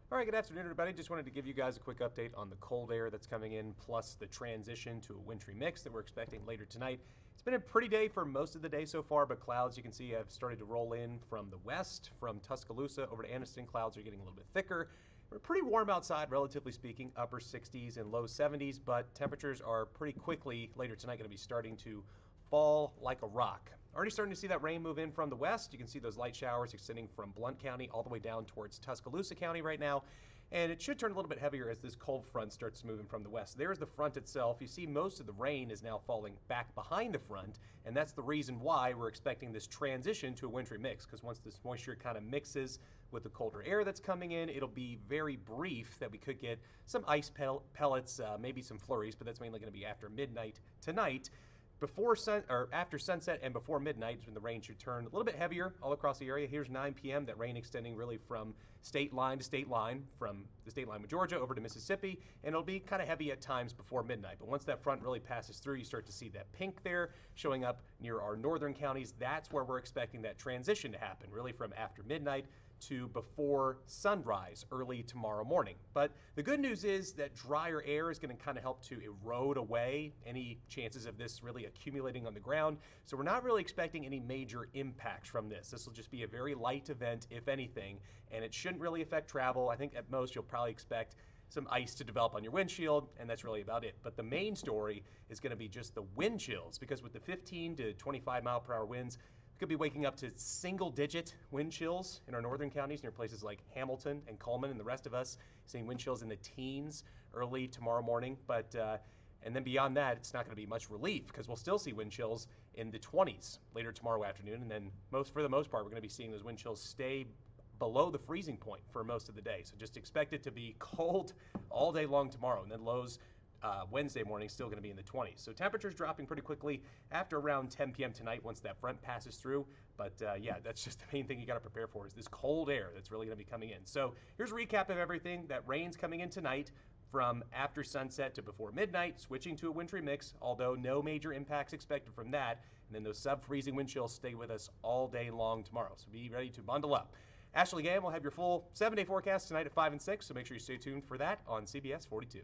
All right, good afternoon, everybody. Just wanted to give you guys a quick update on the cold air that's coming in, plus the transition to a wintry mix that we're expecting later tonight. It's been a pretty day for most of the day so far, but clouds, you can see, have started to roll in from the west, from Tuscaloosa over to Anniston. Clouds are getting a little bit thicker. We're pretty warm outside, relatively speaking, upper 60s and low 70s, but temperatures are pretty quickly later tonight going to be starting to fall like a rock. Already starting to see that rain move in from the west. You can see those light showers extending from Blount County all the way down towards Tuscaloosa County right now. And it should turn a little bit heavier as this cold front starts moving from the west. There's the front itself. You see most of the rain is now falling back behind the front, and that's the reason why we're expecting this transition to a wintry mix, because once this moisture kind of mixes with the colder air that's coming in, it'll be very brief that we could get some ice pellets, maybe some flurries, but that's mainly going to be after midnight tonight. Before sun or after sunset and before midnight is when the rain should turn a little bit heavier all across the area. Here's 9 p.m. That rain extending really from state line to state line, from the state line with Georgia over to Mississippi, and it'll be kind of heavy at times before midnight. But once that front really passes through, you start to see that pink there showing up near our northern counties. That's where we're expecting that transition to happen, really from after midnight to before sunrise early tomorrow morning. But the good news is that drier air is going to kind of help to erode away any chances of this really accumulating on the ground. So we're not really expecting any major impacts from this. This will just be a very light event, if anything, and it shouldn't really affect travel. I think at most you'll probably expect some ice to develop on your windshield, and that's really about it. But the main story is going to be just the wind chills, because with the 15 to 25 mile per hour winds, we could be waking up to single-digit wind chills in our northern counties near places like Hamilton and Cullman, and the rest of us seeing wind chills in the teens early tomorrow morning. But and then beyond that, it's not going to be much relief, because we'll still see wind chills in the 20s later tomorrow afternoon. And then for the most part, we're going to be seeing those wind chills stay below the freezing point for most of the day. So just expect it to be cold all day long tomorrow, and then lows Wednesday morning still going to be in the 20s. So temperatures dropping pretty quickly after around 10 p.m. tonight once that front passes through. But yeah, that's just the main thing you got to prepare for, is this cold air that's really going to be coming in. So here's a recap of everything. That rain's coming in tonight from after sunset to before midnight, switching to a wintry mix, although no major impacts expected from that. And then those sub-freezing wind chills stay with us all day long tomorrow. So be ready to bundle up. Ashley Gam will have your full 7-day forecast tonight at 5 and 6, so make sure you stay tuned for that on CBS 42.